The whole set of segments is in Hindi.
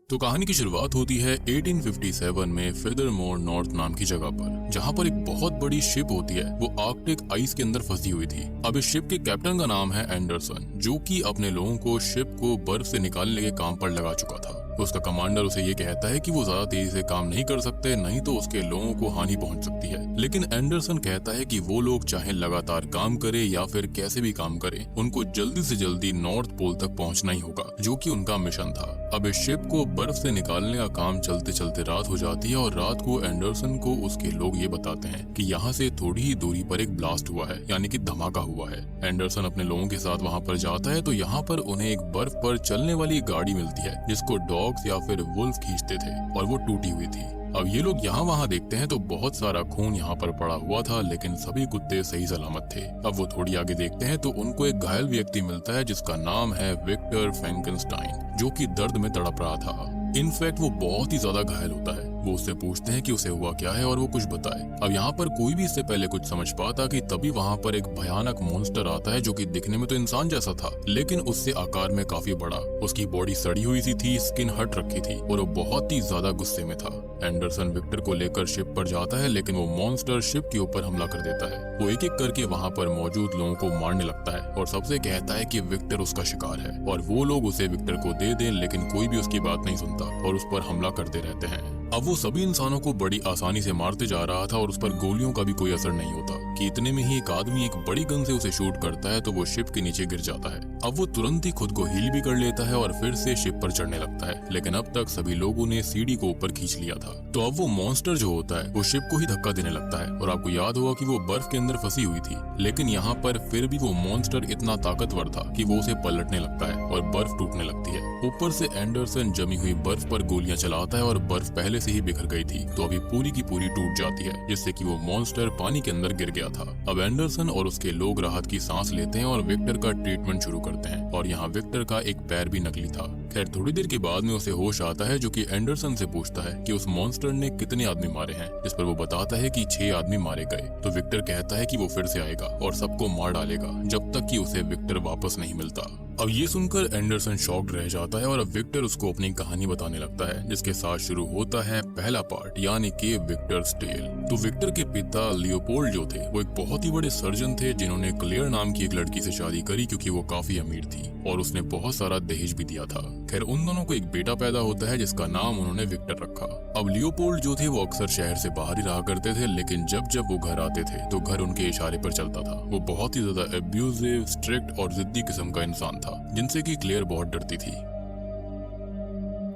तो कहानी की शुरुआत होती है 1857 में फेदरमोर नॉर्थ नाम की जगह पर, जहाँ पर एक बहुत बड़ी शिप होती है। वो आर्कटिक आइस के अंदर फंसी हुई थी। अब इस शिप के कैप्टन का नाम है एंडरसन, जो कि अपने लोगों को शिप को बर्फ से निकालने के काम पर लगा चुका था। उसका कमांडर उसे ये कहता है कि वो ज्यादा तेजी से काम नहीं कर सकते, नहीं तो उसके लोगों को हानि पहुंच सकती है। लेकिन एंडरसन कहता है कि वो लोग चाहे लगातार काम करे या फिर कैसे भी काम करें, उनको जल्दी से जल्दी नॉर्थ पोल तक पहुंचना ही होगा, जो कि उनका मिशन था। अब इस शिप को बर्फ से निकालने का काम चलते चलते रात हो जाती है और रात को एंडरसन को उसके लोग ये बताते हैं कि यहाँ से थोड़ी ही दूरी पर एक ब्लास्ट हुआ है, यानी कि धमाका हुआ है। एंडरसन अपने लोगों के साथ वहाँ पर जाता है तो यहाँ पर उन्हें एक बर्फ पर चलने वाली गाड़ी मिलती है, जिसको डॉग्स या फिर वुल्फ खींचते थे और वो टूटी हुई थी। अब ये लोग यहाँ वहाँ देखते हैं तो बहुत सारा खून यहाँ पर पड़ा हुआ था, लेकिन सभी कुत्ते सही सलामत थे। अब वो थोड़ी आगे देखते हैं तो उनको एक घायल व्यक्ति मिलता है जिसका नाम है विक्टर फ्रैंकेनस्टाइन, जो कि दर्द में तड़प रहा था। इनफैक्ट वो बहुत ही ज्यादा घायल होता है। वो उससे पूछते हैं कि उसे हुआ क्या है और वो कुछ बताए। अब यहाँ पर कोई भी इससे पहले कुछ समझ पाता कि तभी वहाँ पर एक भयानक मॉन्स्टर आता है, जो कि दिखने में तो इंसान जैसा था, लेकिन उससे आकार में काफी बड़ा। उसकी बॉडी सड़ी हुई सी थी, स्किन हट रखी थी और वो बहुत ही ज्यादा गुस्से में था। एंडरसन विक्टर को लेकर शिप पर जाता है, लेकिन वो मॉन्स्टर शिप के ऊपर हमला कर देता है। वो एक एक करके वहाँ पर मौजूद लोगों को मारने लगता है और सबसे कहता है कि विक्टर उसका शिकार है और वो लोग उसे विक्टर को दे दें, लेकिन कोई भी उसकी बात नहीं सुनता और उस पर हमला करते रहते हैं। अब वो सभी इंसानों को बड़ी आसानी से मारते जा रहा था और उस पर गोलियों का भी कोई असर नहीं होता कि इतने में ही एक आदमी एक बड़ी गन से उसे शूट करता है तो वो शिप के नीचे गिर जाता है। अब वो तुरंत ही खुद को हील भी कर लेता है और फिर से शिप पर चढ़ने लगता है, लेकिन अब तक सभी लोगों ने सीढ़ी को ऊपर खींच लिया था। तो अब वो मॉन्स्टर जो होता है वो शिप को ही धक्का देने लगता है और आपको याद होगा कि वो बर्फ के अंदर फंसी हुई थी, लेकिन यहाँ पर फिर भी वो मॉन्स्टर इतना ताकतवर था कि वो उसे पलटने लगता है और बर्फ टूटने लगती है। ऊपर से एंडरसन जमी हुई बर्फ पर गोलियां चलाता है और बर्फ पहले से ही बिखर गई थी, तो अभी पूरी की पूरी टूट जाती है, जिससे कि वो मॉन्स्टर पानी के अंदर गिर गया था। अब एंडरसन और उसके लोग राहत की सांस लेते हैं और विक्टर का ट्रीटमेंट शुरू करते हैं और यहाँ विक्टर का एक पैर भी नकली था। खैर थोड़ी देर के बाद में उसे होश आता है, जो कि एंडरसन से पूछता है कि उस मॉन्स्टर ने कितने आदमी मारे हैं, जिस पर वो बताता है कि 6 आदमी मारे गए। तो विक्टर कहता है कि वो फिर से आएगा और सबको मार डालेगा जब तक कि उसे विक्टर वापस नहीं मिलता। अब ये सुनकर एंडरसन शॉक्ड रह जाता है और अब विक्टर उसको अपनी कहानी बताने लगता है, जिसके साथ शुरू होता है पहला पार्ट, यानी कि विक्टर्स टेल। तो विक्टर के पिता लियोपोल्ड जो थे वो एक बहुत ही बड़े सर्जन थे, जिन्होंने क्लेयर नाम की एक लड़की से शादी करी क्योंकि वो काफी अमीर थी और उसने बहुत सारा दहेज भी दिया था। खैर उन दोनों को एक बेटा पैदा होता है जिसका नाम उन्होंने विक्टर रखा। अब लियोपोल्ड जो थे वो अक्सर शहर से बाहर ही रहा करते थे, लेकिन जब जब वो घर आते थे तो घर उनके इशारे पर चलता था। वो बहुत ही ज्यादा एब्यूजिव, स्ट्रिक्ट और जिद्दी किस्म का इंसान था, जिनसे कि क्लेयर बहुत डरती थी।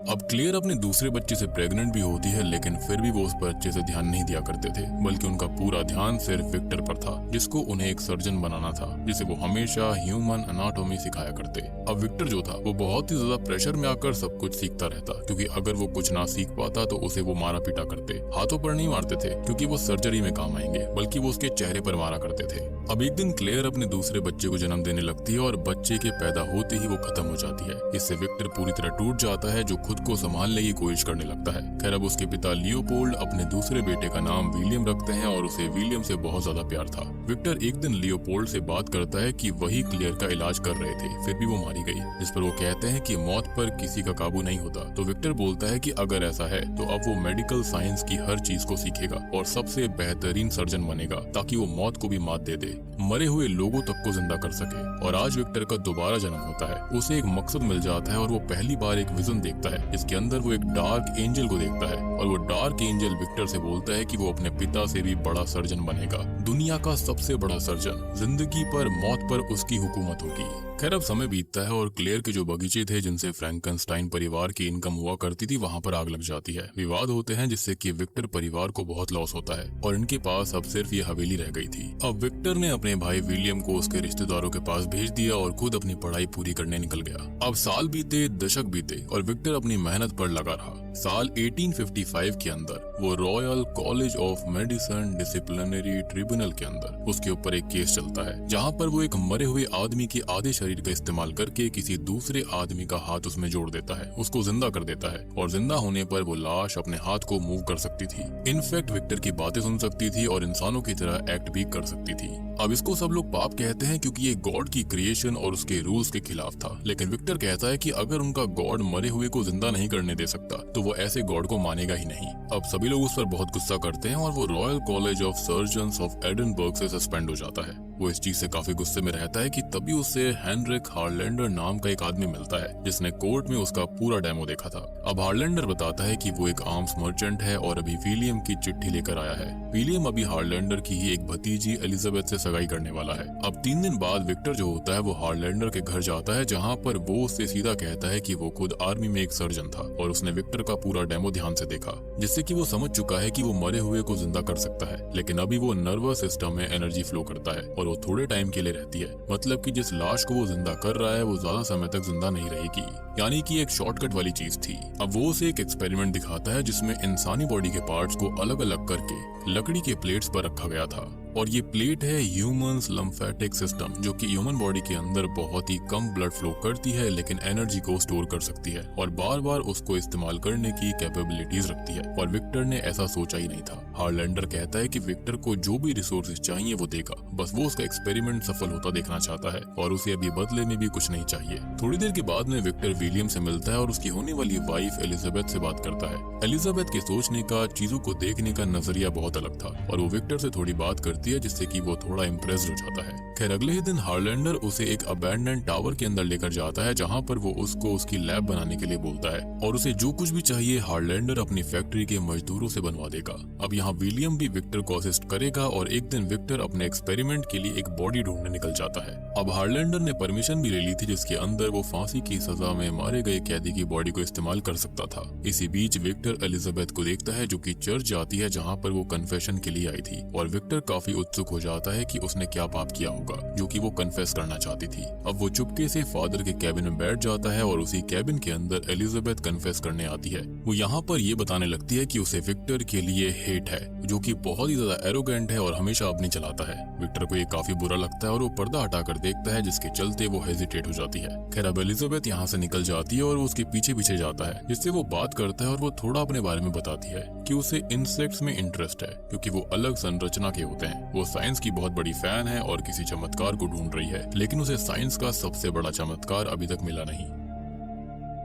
अब क्लेयर अपने दूसरे बच्चे से प्रेग्नेंट भी होती है, लेकिन फिर भी वो उस पर अच्छे से ध्यान नहीं दिया करते थे, बल्कि उनका पूरा ध्यान सिर्फ विक्टर पर था, जिसको उन्हें एक सर्जन बनाना था, जिसे वो हमेशा ह्यूमन एनाटॉमी सिखाया करते। अब विक्टर जो था वो बहुत ही ज्यादा प्रेशर में आकर सब कुछ सीखता रहता, क्योंकि अगर वो कुछ ना सीख पाता तो उसे वो मारा पीटा करते। हाथों पर नहीं मारते थे क्योंकि वो सर्जरी में काम आएंगे, बल्कि वो उसके चेहरे पर मारा करते थे। अब एक दिन क्लेयर अपने दूसरे बच्चे को जन्म देने लगती है और बच्चे के पैदा होते ही वो खत्म हो जाती है। इससे विक्टर पूरी तरह टूट जाता है, जो खुद को संभालने की कोशिश करने लगता है। खैर अब उसके पिता लियोपोल्ड अपने दूसरे बेटे का नाम विलियम रखते हैं और उसे विलियम से बहुत ज्यादा प्यार था। विक्टर एक दिन लियोपोल्ड से बात करता है कि वही क्लेयर का इलाज कर रहे थे, फिर भी वो मारी गई, जिस पर वो कहते हैं कि मौत पर किसी का काबू नहीं होता। तो विक्टर बोलता है कि अगर ऐसा है तो अब वो मेडिकल साइंस की हर चीज को सीखेगा और सबसे बेहतरीन सर्जन बनेगा, ताकि वो मौत को भी मात दे दे, मरे हुए लोगों तक को जिंदा कर सके। और आज विक्टर का दोबारा जन्म होता है। उसे एक मकसद मिल जाता है और वो पहली बार एक विजन देखता है, इसके अंदर वो एक डार्क एंजल को देखता है और वो डार्क एंजल विक्टर से बोलता है कि वो अपने पिता से भी बड़ा सर्जन बनेगा, दुनिया का सबसे बड़ा सर्जन। जिंदगी पर मौत पर उसकी हुकूमत होगी। खैर अब समय बीतता है और क्लेयर के जो बगीचे थे जिनसे फ्रैंकनस्टाइन परिवार की इनकम हुआ करती थी, वहाँ पर आग लग जाती है। विवाद होते हैं जिससे कि विक्टर परिवार को बहुत लॉस होता है और इनके पास अब सिर्फ ये हवेली रह गई थी। अब विक्टर ने अपने भाई विलियम को उसके रिश्तेदारों के पास भेज दिया और खुद अपनी पढ़ाई पूरी करने निकल गया। अब साल बीते, दशक बीते और विक्टर अपनी मेहनत पर लगा रहा। साल 1855 के अंदर वो royal college of medicine disciplinary tribunal के अंदर उसके ऊपर एक केस चलता है, जहाँ पर वो एक मरे हुए आदमी के आधे शरीर का इस्तेमाल करके किसी दूसरे आदमी का हाथ उसमें जोड़ देता है, उसको जिंदा कर देता है और जिंदा होने पर वो लाश अपने हाथ को मूव कर सकती थी। इनफैक्ट विक्टर की बातें सुन सकती थी और इंसानों की तरह एक्ट भी कर सकती थी। अब इसको सब लोग पाप कहते हैं क्योंकि ये गॉड की क्रिएशन और उसके रूल्स के खिलाफ था, लेकिन विक्टर कहता है कि अगर उनका गॉड मरे हुए को जिंदा जिंदा नहीं करने दे सकता तो वो ऐसे गॉड को मानेगा ही नहीं। अब सभी लोग उस पर बहुत गुस्सा करते हैं और वो royal college of surgeons of Edinburgh से सस्पेंड हो जाता है। वो इस चीज से काफी गुस्से में रहता है कि तभी उसे हेनरिक हार्लैंडर नाम का एक आदमी मिलता है जिसने कोर्ट में उसका पूरा डेमो देखा था। अब हार्लैंडर बताता है कि वो एक आर्म्स मर्चेंट है और अभी विलियम की चिट्ठी लेकर आया है। विलियम अभी हार्लैंडर की ही एक भतीजी एलिजाबेथ से सगाई करने वाला है। अब 3 दिन बाद विक्टर जो होता है वो हार्लैंडर के घर जाता है, जहाँ पर वो उससे सीधा कहता है कि वो खुद आर्मी में एक सर्जन था और उसने विक्टर का पूरा डेमो ध्यान से देखा, जिससे कि वो समझ चुका है कि वो मरे हुए को जिंदा कर सकता है, लेकिन अभी वो नर्वस सिस्टम में एनर्जी फ्लो करता है और वो थोड़े टाइम के लिए रहती है। मतलब कि जिस लाश को वो जिंदा कर रहा है वो ज्यादा समय तक जिंदा नहीं रहेगी, यानी कि एक शॉर्टकट वाली चीज थी। अब वो उसे एक एक्सपेरिमेंट दिखाता है जिसमें इंसानी बॉडी के पार्ट्स को अलग अलग करके लकड़ी के प्लेट्स पर रखा गया था और ये प्लेट है ह्यूमंस लम्फेटिक सिस्टम, जो कि ह्यूमन बॉडी के अंदर बहुत ही कम ब्लड फ्लो करती है लेकिन एनर्जी को स्टोर कर सकती है और बार बार उसको इस्तेमाल करने की कैपेबिलिटीज रखती है। और विक्टर ने ऐसा सोचा ही नहीं था। हार्लैंडर कहता है कि विक्टर को जो भी रिसोर्सेज चाहिए वो देगा, बस वो उसका एक्सपेरिमेंट सफल होता देखना चाहता है और उसे अभी बदले में भी कुछ नहीं चाहिए। थोड़ी देर के बाद में विक्टर विलियम से मिलता है और उसकी होने वाली वाइफ एलिजाबेथ से बात करता है। एलिजाबेथ के सोचने का, चीजों को देखने का नजरिया बहुत अलग था और वो विक्टर से थोड़ी बात करती है जिससे कि वो थोड़ा इम्प्रेस्ड हो जाता है। खैर अगले ही दिन हार्लैंडर उसे एक अबैंडन्ड टावर के अंदर लेकर जाता है जहाँ पर वो उसको उसकी लैब बनाने के लिए बोलता है और उसे जो कुछ भी चाहिए हार्लैंडर अपनी फैक्ट्री के मजदूरों से बनवा देगा। अब यहाँ विलियम भी विक्टर को असिस्ट करेगा और एक दिन विक्टर अपने एक्सपेरिमेंट के लिए एक बॉडी ढूंढने निकल जाता है। अब हार्लैंडर ने परमिशन भी ले ली थी जिसके अंदर वो फांसी की सजा में मारे गए कैदी की बॉडी को इस्तेमाल कर सकता था। इसी बीच विक्टर एलिजाबेथ को देखता है जो कि चर्च जाती है जहाँ पर वो कन्फेशन के लिए आई थी और विक्टर काफी उत्सुक हो जाता है कि उसने क्या पाप किया होगा जो कि वो कन्फेस करना चाहती थी। अब वो चुपके से फादर के कैबिन में बैठ जाता है और उसी कैबिन के अंदर एलिजाबेथ कन्फेस करने आती है। वो यहाँ पर ये बताने लगती है कि उसे विक्टर के लिए हेट है जो कि बहुत ही ज्यादा एरोगेंट है और हमेशा अपनी चलाता है। विक्टर को ये काफी बुरा लगता है और वो पर्दा हटाकर देखता है जिसके चलते वो हेजिटेट हो जाती है। खैर अब एलिजाबेथ यहाँ से निकल जाती है और वो उसके पीछे पीछे जाता है जिससे वो बात करता है और वो थोड़ा अपने बारे में बताती है कि उसे इंसेक्ट्स में इंटरेस्ट है क्योंकि वो अलग संरचना के होते हैं। वो साइंस की बहुत बड़ी फैन है और किसी चमत्कार को ढूंढ रही है, लेकिन उसे साइंस का सबसे बड़ा चमत्कार अभी तक मिला नहीं।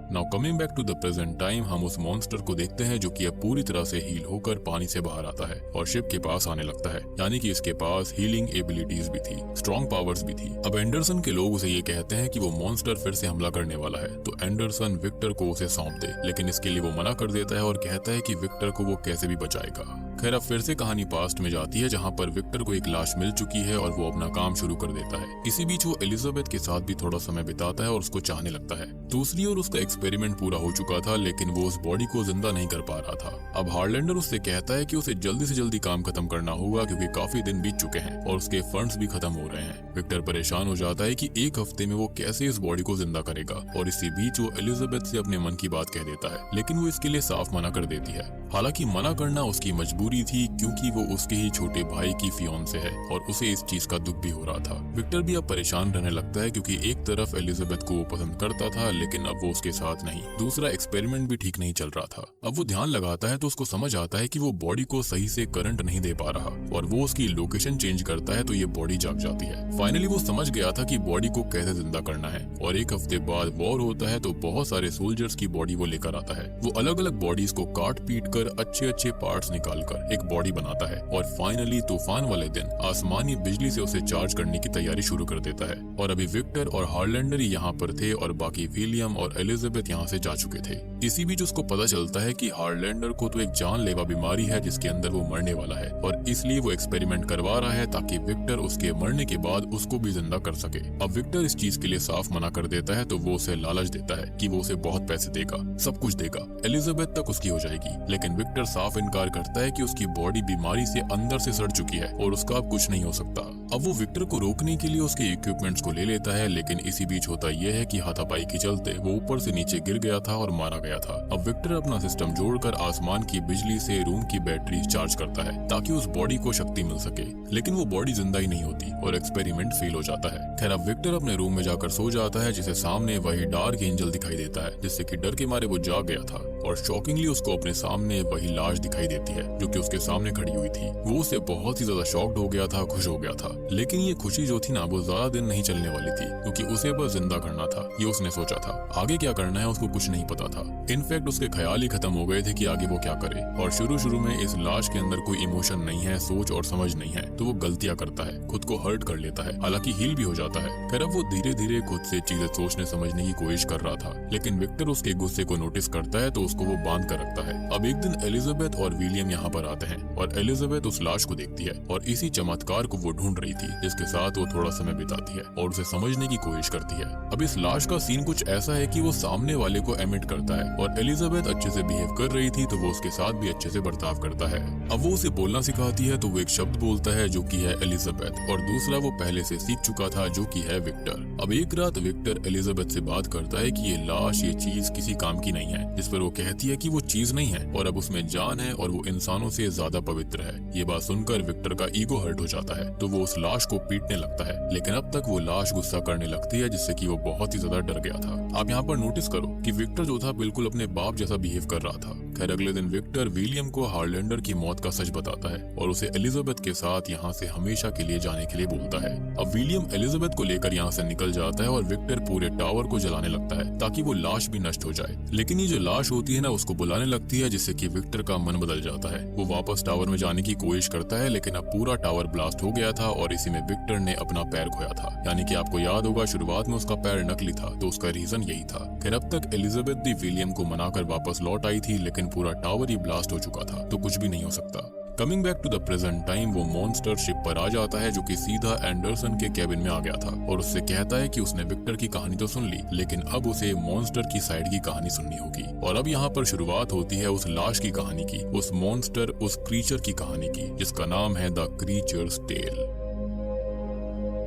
Now coming back to the present time, हम उस मॉन्स्टर को देखते हैं जो कि अब पूरी तरह से हील होकर पानी से बाहर आता है और शिप के पास आने लगता है, यानी कि इसके पास हीलिंग एबिलिटीज भी थी, स्ट्रॉन्ग पावर्स भी थी। अब एंडरसन के लोग उसे ये कहते हैं कि वो मॉन्स्टर फिर से हमला करने वाला है, तो एंडरसन विक्टर को उसे सौंप दे, लेकिन इसके लिए वो मना कर देता है और कहता है कि विक्टर को वो कैसे भी बचाएगा। खैर अब फिर से कहानी पास्ट में जाती है जहाँ पर विक्टर को एक लाश मिल चुकी है और वो अपना काम शुरू कर देता है। इसी बीच वो एलिजाबेथ के साथ भी थोड़ा समय बिताता है और उसको चाहने लगता है। दूसरी ओर उसका एक्सपेरिमेंट पूरा हो चुका था लेकिन वो उस बॉडी को जिंदा नहीं कर पा रहा था। अब हार्लैंडर उससे कहता है कि उसे जल्दी से जल्दी काम खत्म करना होगा क्योंकि काफी दिन बीत चुके हैं और उसके फंड्स भी खत्म हो रहे हैं। विक्टर परेशान हो जाता है कि एक हफ्ते में वो कैसे इस बॉडी को जिंदा करेगा और इसी बीच वो एलिजाबेथ से अपने मन की बात कह देता है, लेकिन वो इसके लिए साफ मना कर देती है। हालांकि मना करना उसकी मजबूरी थी क्योंकि वो उसके ही छोटे भाई की फियोंसे है और उसे इस चीज का दुख भी हो रहा था। विक्टर भी अब परेशान रहने लगता है क्योंकि एक तरफ एलिजाबेथ को वो पसंद करता था लेकिन अब वो उसके साथ नहीं, दूसरा एक्सपेरिमेंट भी ठीक नहीं चल रहा था। अब वो ध्यान लगाता है तो उसको समझ आता है कि वो बॉडी को सही से करंट नहीं दे पा रहा और वो उसकी लोकेशन चेंज करता है तो ये बॉडी जाग जाती है। फाइनली वो समझ गया था कि बॉडी को कैसे जिंदा करना है और एक हफ्ते बाद वॉर होता है तो बहुत सारे सोल्जर्स की बॉडी वो लेकर आता है। वो अलग अलग बॉडीज को काट पीट कर अच्छे अच्छे पार्ट्स निकालकर एक बॉडी बनाता है और फाइनली तूफान वाले दिन आसमानी बिजली से उसे चार्ज करने की तैयारी शुरू कर देता है। और अभी विक्टर और हार्लैंडर यहाँ पर थे और बाकी विलियम और एलिजाबेथ यहाँ से जा चुके थे। इसी बीच उसको पता चलता है कि हार्लैंडर को तो एक जानलेवा बीमारी है जिसके अंदर वो मरने वाला है और इसलिए वो एक्सपेरिमेंट करवा रहा है ताकि विक्टर उसके मरने के बाद उसको भी जिंदा कर सके। अब विक्टर इस चीज के लिए साफ मना कर देता है तो वो उसे लालच देता है कि वो उसे बहुत पैसे देगा, सब कुछ देगा, एलिजाबेथ तक उसकी हो जाएगी। लेकिन विक्टर साफ इनकार करता है कि उसकी बॉडी बीमारी से अंदर से सड़ चुकी है और उसका अब कुछ नहीं हो सकता। अब वो विक्टर को रोकने के लिए उसके इक्विपमेंट्स को ले लेता है, लेकिन इसी बीच होता यह है कि हाथापाई के चलते वो ऊपर से नीचे गिर गया था और मारा गया था। अब विक्टर अपना सिस्टम जोड़कर आसमान की बिजली से रूम की बैटरी चार्ज करता है ताकि उस बॉडी को शक्ति मिल सके, लेकिन वो बॉडी जिंदा ही नहीं होती और एक्सपेरिमेंट फेल हो जाता है। खैर अब विक्टर अपने रूम में जाकर सो जाता है जिसे सामने वही डार्क एंजल दिखाई देता है जिससे कि डर के मारे वो जाग गया था और शॉकिंगली उसको अपने सामने वही लाश दिखाई देती है जो कि उसके सामने खड़ी हुई थी। वो उससे बहुत ही ज्यादा शॉक्ड हो गया था, खुश हो गया था, लेकिन ये खुशी जो थी ना वो ज्यादा दिन नहीं चलने वाली थी, क्योंकि उसे बस जिंदा करना था, ये उसने सोचा था। आगे क्या करना है उसको कुछ नहीं पता था। इनफैक्ट उसके ख्याल ही खत्म हो गए थे कि आगे वो क्या करे। और शुरू में इस लाश के अंदर कोई इमोशन नहीं है, सोच और समझ नहीं है, तो वो गलतियां करता है, खुद को हर्ट कर लेता है, हालांकि हील भी हो जाता है। फिर अब वो धीरे धीरे खुद से चीजें सोचने समझने की कोशिश कर रहा था, लेकिन विक्टर उसके गुस्से को नोटिस करता है तो उसको वो बांध कर रखता है। अब एक दिन एलिजाबेथ और विलियम यहाँ पर आते हैं और एलिजाबेथ उस लाश को देखती है और इसी चमत्कार को वो ढूंढ रही थी जिसके साथ वो थोड़ा समय बिताती है और उसे समझने की कोशिश करती है। अब इस लाश का सीन कुछ ऐसा है कि वो सामने वाले को एमिट करता है और एलिजाबेथ अच्छे से बिहेव कर रही थी तो वो उसके साथ भी अच्छे से बर्ताव करता है। अब वो उसे बोलना सिखाती है तो वो एक शब्द बोलता है जो कि है एलिजाबेथ, और दूसरा वो पहले से सीख चुका था जो कि है विक्टर। अब एक रात विक्टर एलिजाबेथ से बात करता है कि ये लाश, ये चीज किसी काम की नहीं है, जिस पर वो कहती है कि वो चीज नहीं है और अब उसमें जान है और वो इंसानों से ज्यादा पवित्र है। ये बात सुनकर विक्टर का ईगो हर्ट हो जाता है तो वो उस लाश को पीटने लगता है, लेकिन अब तक वो लाश गुस्सा करने लगती है जिससे कि वो बहुत ही ज्यादा डर गया था। आप यहाँ पर नोटिस करो कि विक्टर जो था बिल्कुल अपने बाप जैसा बिहेव कर रहा था। खैर अगले दिन विक्टर विलियम को हार्लैंडर की मौत का सच बताता है और उसे एलिजाबेथ के साथ यहाँ से हमेशा के लिए जाने के लिए बोलता है। अब विलियम एलिजाबेथ को लेकर यहाँ से निकल जाता है और विक्टर पूरे टावर को जलाने लगता है ताकि वो लाश भी नष्ट हो जाए, लेकिन ये जो लाश होती है ना उसको बुलाने लगती है जिससे कि विक्टर का मन बदल जाता है। वो वापस टावर में जाने की कोशिश करता है, लेकिन अब पूरा टावर ब्लास्ट हो गया था और इसी में विक्टर ने अपना पैर खोया था। यानी कि आपको याद होगा शुरुआत में उसका पैर नकली था तो उसका रीजन यही था। खैर अब तक एलिजाबेथ भी विलियम को मनाकर वापस लौट आई थी, लेकिन पूरा टावर ही ब्लास्ट हो चुका था तो कुछ भी नहीं हो सकता। Coming back to the present time, वो मॉन्स्टर शिप पर आ जाता है जो कि सीधा एंडरसन के केबिन में आ गया था और उससे कहता है कि उसने विक्टर की कहानी तो सुन ली, लेकिन अब उसे मॉन्स्टर की साइड की कहानी सुननी होगी। और अब यहाँ पर शुरुआत होती है उस लाश की कहानी की, उस मॉन्स्टर, उस क्रीचर की कहानी की, जिसका नाम है द क्रीचर्स टेल।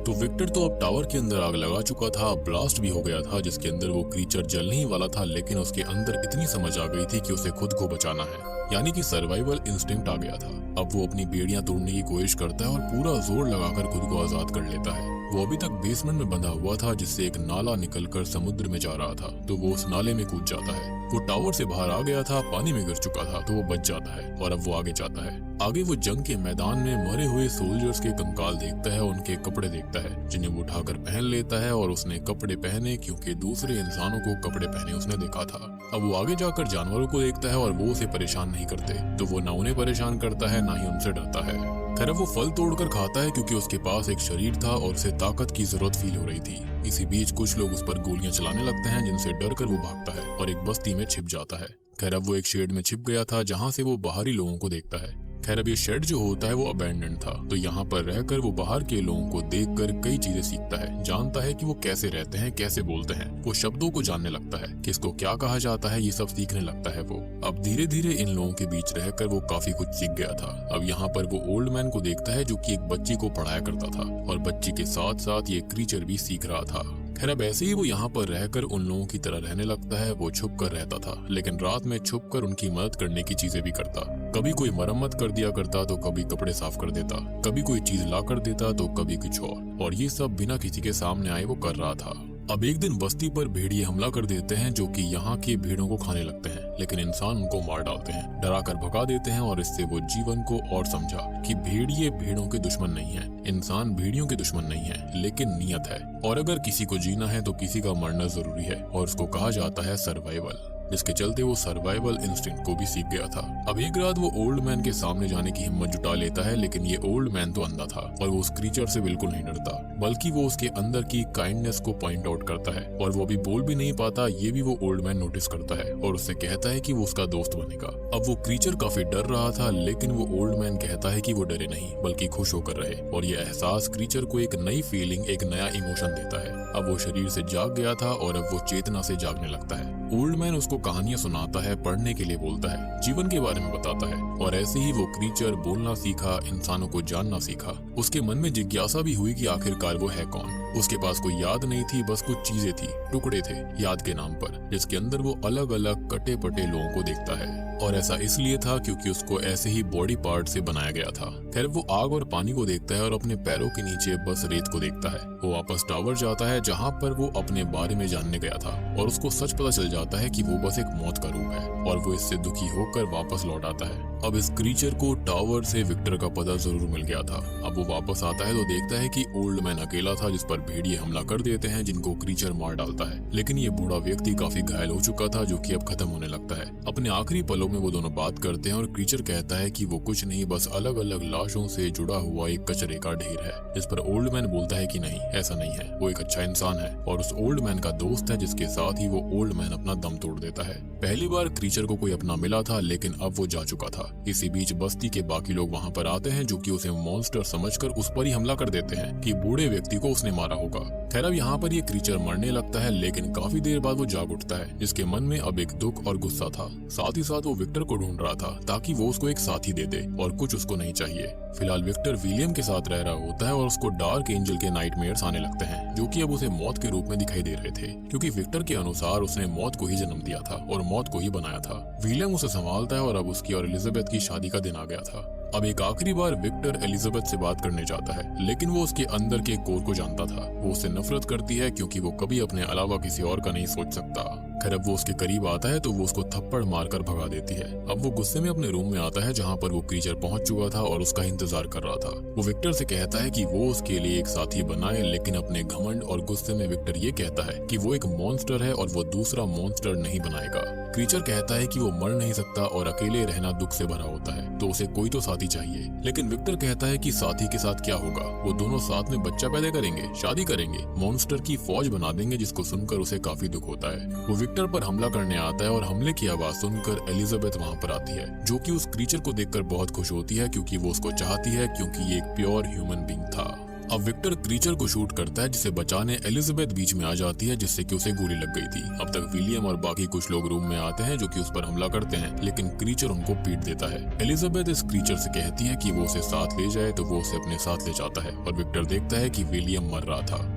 तो विक्टर तो अब टावर के अंदर आग लगा चुका था, ब्लास्ट भी हो गया था जिसके अंदर वो क्रीचर जलने ही वाला था, लेकिन उसके अंदर इतनी समझ आ गई थी कि उसे खुद को बचाना है, यानी कि सर्वाइवल इंस्टिंक्ट आ गया था। अब वो अपनी बेड़ियां तोड़ने की कोशिश करता है और पूरा जोर लगाकर खुद को आजाद कर लेता है। वो अभी तक बेसमेंट में बंधा हुआ था जिससे एक नाला निकलकर समुद्र में जा रहा था, तो वो उस नाले में कूद जाता है। वो टावर से बाहर आ गया था, पानी में गिर चुका था तो वो बच जाता है और अब वो आगे जाता है। आगे वो जंग के मैदान में मरे हुए सोल्जर्स के कंकाल देखता है, उनके कपड़े देखता है जिन्हें वो उठाकर पहन लेता है, और उसने कपड़े पहने क्योंकि दूसरे इंसानों को कपड़े पहने उसने देखा था। अब वो आगे जाकर जानवरों को देखता है और वो उसे परेशान नहीं करते, तो वो ना उन्हें परेशान करता है ना ही उनसे डरता है। खैर वो फल तोड़कर खाता है क्योंकि उसके पास एक शरीर था और उसे ताकत की जरूरत फील हो रही थी। इसी बीच कुछ लोग उस पर गोलियां चलाने लगते हैं जिनसे डरकर वो भागता है और एक बस्ती में छिप जाता है। खैर अब वो एक शेड में छिप गया था जहां से वो बाहरी लोगों को देखता है। खैर अब ये शेड जो होता है वो अबैंडन था, तो यहाँ पर रहकर वो बाहर के लोगों को देखकर कई चीजें सीखता है, जानता है कि वो कैसे रहते हैं, कैसे बोलते हैं, वो शब्दों को जानने लगता है, किसको क्या कहा जाता है, ये सब सीखने लगता है वो। अब धीरे धीरे इन लोगों के बीच रहकर वो काफी कुछ सीख गया था। अब यहाँ पर वो ओल्ड मैन को देखता है जो कि एक बच्ची को पढ़ाया करता था और बच्ची के साथ साथ ये क्रीचर भी सीख रहा था। खैर अब ऐसे ही वो यहाँ पर रहकर उन लोगों की तरह रहने लगता है। वो छुप कर रहता था, लेकिन रात में छुप कर उनकी मदद करने की चीजें भी करता। कभी कोई मरम्मत कर दिया करता तो कभी कपड़े साफ कर देता, कभी कोई चीज ला कर देता तो कभी कुछ और ये सब बिना किसी के सामने आए वो कर रहा था। अब एक दिन बस्ती पर भेड़िए हमला कर देते हैं जो कि यहाँ के भेड़ों को खाने लगते हैं, लेकिन इंसान उनको मार डालते हैं, डरा कर भगा देते हैं, और इससे वो जीवन को और समझा कि भेड़िए भेड़ों के दुश्मन नहीं है, इंसान भेड़ियों के दुश्मन नहीं है, लेकिन नियत है। और अगर किसी को जीना है तो किसी का मरना जरूरी है, और उसको कहा जाता है सर्वाइवल, जिसके चलते वो सर्वाइवल इंस्टिंक्ट को भी सीख गया था। अब एक रात वो ओल्ड मैन के सामने जाने की हिम्मत जुटा लेता है, लेकिन ये ओल्ड मैन तो अंधा था और वो उस क्रीचर से बिल्कुल नहीं डरता, बल्कि वो उसके अंदर की काइंडनेस को पॉइंट आउट करता है, और वो अभी बोल भी नहीं पाता, ये भी वो ओल्ड मैन नोटिस करता है और उससे कहता है कि वो उसका दोस्त बनेगा। अब वो क्रीचर काफी डर रहा था, लेकिन वो ओल्ड मैन कहता है कि वो डरे नहीं बल्कि खुश होकर रहे, और ये एहसास क्रीचर को एक नई फीलिंग, एक नया इमोशन देता है। अब वो शरीर से जाग गया था और अब वो चेतना से जागने लगता है। ओल्ड मैन उसको कहानियां सुनाता है, पढ़ने के लिए बोलता है, जीवन के बारे में बताता है, और ऐसे ही वो क्रीचर बोलना सीखा, इंसानों को जानना सीखा। उसके मन में जिज्ञासा भी हुई कि आखिरकार वो है कौन। उसके पास कोई याद नहीं थी, बस कुछ चीजें थी, टुकड़े थे याद के नाम पर, जिसके अंदर वो अलग अलग कटे पटे लोगों को देखता है। और ऐसा इसलिए था क्योंकि उसको ऐसे ही बॉडी पार्ट से बनाया गया था। खैर वो आग और पानी को देखता है और अपने पैरों के नीचे बस रेत को देखता है। वो वापस टावर जाता है जहाँ पर वो अपने बारे में जानने गया था और उसको सच पता चल जाता है कि वो बस एक मौत का रूप है और वो इससे दुखी होकर वापस लौट आता है। अब इस क्रीचर को टावर से विक्टर का पता जरूर मिल गया था। अब वो वापस आता है तो देखता है कि ओल्ड मैन अकेला था जिस पर भेड़िए हमला कर देते हैं जिनको क्रीचर मार डालता है। लेकिन ये बूढ़ा व्यक्ति काफी घायल हो चुका था जो कि अब खत्म होने लगता है। अपने आखिरी पलों में वो दोनों बात करते हैं और क्रीचर कहता है कि वो कुछ नहीं बस अलग अलग लाशों से जुड़ा हुआ एक कचरे का ढेर है। इस पर ओल्ड मैन बोलता है कि नहीं, ऐसा नहीं है, वो एक अच्छा इंसान है और उस ओल्ड मैन का दोस्त है जिसके साथ ही वो ओल्ड मैन अपना दम तोड़ देता है। पहली बार क्रीचर को कोई अपना मिला था लेकिन अब वो जा चुका था। इसी बीच बस्ती के बाकी लोग वहाँ पर आते हैं जो कि उसे मॉन्स्टर समझकर उस पर ही हमला कर देते हैं कि बूढ़े व्यक्ति को उसने मारा होगा। खैर अब यहाँ पर ये क्रीचर मरने लगता है लेकिन काफी देर बाद वो जाग उठता है जिसके मन में अब एक दुख और गुस्सा था। साथ ही साथ वो विक्टर को ढूंढ रहा था ताकि वो उसको एक साथी दे दे और कुछ उसको नहीं चाहिए। फिलहाल विक्टर विलियम के साथ रह रहा होता है और उसको डार्क एंजल के नाइटमेयर्स आने लगते हैं जो कि अब उसे मौत के रूप में दिखाई दे रहे थे क्योंकि विक्टर के अनुसार उसने मौत को ही जन्म दिया था और मौत को ही बनाया था। विलियम उसे संभालता है और अब उसकी और एलिजाबेथ की शादी का दिन आ गया था। अब एक आखिरी बार विक्टर एलिजाबेथ से बात करने जाता है लेकिन वो उसके अंदर के कोर को जानता था। वो उससे नफरत करती है क्योंकि वो कभी अपने अलावा किसी और का नहीं सोच सकता। खैर अब वो उसके करीब आता है तो वो उसको थप्पड़ मारकर भगा देती है। अब वो गुस्से में अपने रूम में आता है जहाँ पर वो क्रीचर पहुंच चुका था और उसका इंतजार कर रहा था। वो विक्टर से कहता है कि वो उसके लिए एक साथी बनाए लेकिन अपने घमंड और गुस्से में विक्टर ये कहता है कि वो एक मॉन्स्टर है और वो दूसरा मॉन्स्टर नहीं बनाएगा। क्रीचर कहता है कि वो मर नहीं सकता और अकेले रहना दुख से भरा होता है तो उसे कोई तो साथी चाहिए। लेकिन विक्टर कहता है कि साथी के साथ क्या होगा, वो दोनों साथ में बच्चा पैदा करेंगे, शादी करेंगे, मॉन्स्टर की फौज बना देंगे जिसको सुनकर उसे काफी दुख होता है। वो विक्टर पर हमला करने आता है और हमले की आवाज सुनकर एलिजाबेथ वहाँ पर आती है जो कि उस क्रीचर को देखकर बहुत खुश होती है क्योंकि वो उसको चाहती है क्योंकि ये एक प्योर ह्यूमन बीइंग था। अब विक्टर क्रीचर को शूट करता है जिसे बचाने एलिजाबेथ बीच में आ जाती है जिससे कि उसे गोली लग गई थी। अब तक विलियम और बाकी कुछ लोग रूम में आते हैं जो कि उस पर हमला करते हैं लेकिन क्रीचर उनको पीट देता है। एलिजाबेथ इस क्रीचर से कहती है कि वो उसे साथ ले जाए तो वो उसे अपने साथ ले जाता है और विक्टर देखता है कि विलियम मर रहा था।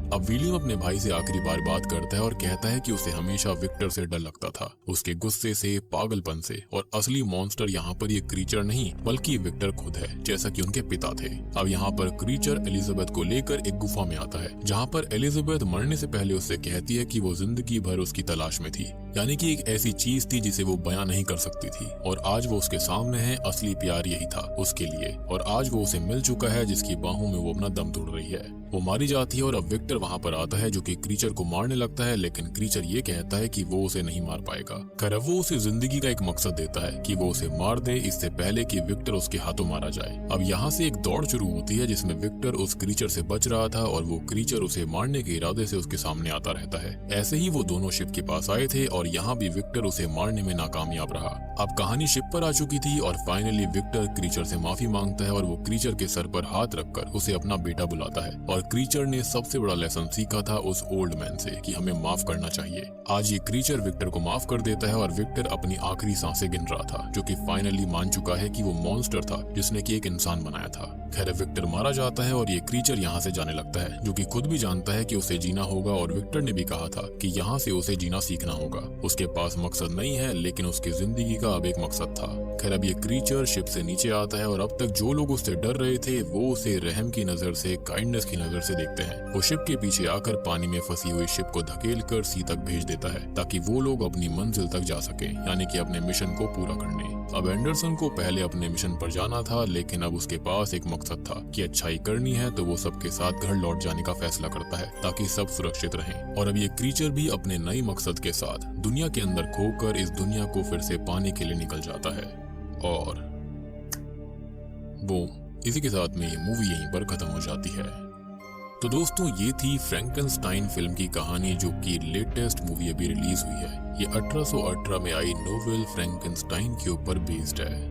अब विलियम अपने भाई से आखिरी बार बात करता है और कहता है कि उसे हमेशा विक्टर से डर लगता था, उसके गुस्से से, पागलपन से, और असली मॉन्स्टर यहाँ पर ये क्रीचर नहीं बल्कि विक्टर खुद है जैसा कि उनके पिता थे। अब यहाँ पर क्रीचर एलिजाबेथ को लेकर एक गुफा में आता है जहाँ पर एलिजाबेथ मरने से पहले उससे कहती है कि वो जिंदगी भर उसकी तलाश में थी, यानी कि एक ऐसी चीज थी जिसे वो बयां नहीं कर सकती थी और आज वो उसके सामने है। असली प्यार यही था उसके लिए और आज वो उसे मिल चुका है जिसकी बाहों में वो अपना दम तोड़ रही है। वो मारी जाती है और अब विक्टर वहाँ पर आता है जो कि क्रीचर को मारने लगता है लेकिन क्रीचर ये कहता है कि वो उसे नहीं मार पाएगा। खैर वो उसे जिंदगी का एक मकसद देता है कि वो उसे मार दे इससे पहले कि विक्टर उसके हाथों मारा जाए। अब यहाँ से एक दौड़ शुरू होती है जिसमें विक्टर उस क्रीचर से बच रहा था और वो क्रीचर उसे मारने के इरादे से उसके सामने आता रहता है। ऐसे ही वो दोनों शिप के पास आए थे और यहाँ भी विक्टर उसे मारने में नाकामयाब रहा। अब कहानी शिप पर आ चुकी थी और फाइनली विक्टर क्रीचर से माफी मांगता है और वो क्रीचर के सर पर हाथ रखकर उसे अपना बेटा बुलाता है। और क्रीचर ने सबसे बड़ा लेसन सीखा था उस ओल्ड मैन से कि हमें माफ करना चाहिए। आज ये क्रीचर विक्टर को माफ कर देता है और विक्टर अपनी आखिरी सांसें गिन रहा था जो कि फाइनली मान चुका है कि वो मॉन्स्टर था जिसने कि एक इंसान बनाया था। खैर विक्टर मारा जाता है और ये क्रीचर यहाँ से जाने लगता है जो कि खुद भी जानता है कि उसे जीना होगा और विक्टर ने भी कहा था कि यहाँ से उसे जीना सीखना होगा। उसके पास मकसद नहीं है लेकिन उसकी जिंदगी का अब एक मकसद था। खैर अब ये क्रीचर शिप से नीचे आता है और अब तक जो लोग उससे डर रहे थे वो उसे रहम की नजर से, काइंडनेस की नजर से देखते हैं। वो शिप के पीछे आकर पानी में फंसी हुई शिप को धकेल कर सी तक भेज देता है ताकि वो लोग अपनी मंजिल तक जा सके, यानी कि अपने मिशन को पूरा करने। अब एंडरसन को पहले अपने मिशन पर जाना था लेकिन अब उसके पास एक मकसद था कि अच्छाई करनी है तो वो सबके साथ घर लौट जाने का फैसला करता है ताकि सब सुरक्षित रहें। और अब ये क्रीचर भी अपने नए मकसद के साथ दुनिया के अंदर खोकर इस दुनिया को फिर से पाने के लिए निकल जाता है। और बूम, इसी के साथ में ये मूवी यहीं पर खत्म हो जाती है। तो दोस्तों ये थी फ्रैंकेनस्टाइन फिल्म की कहानी जो कि लेटेस्ट मूवी अभी रिलीज हुई है। ये 1818 में आई नोवेल फ्रैंकेनस्टाइन के ऊपर बेस्ड है।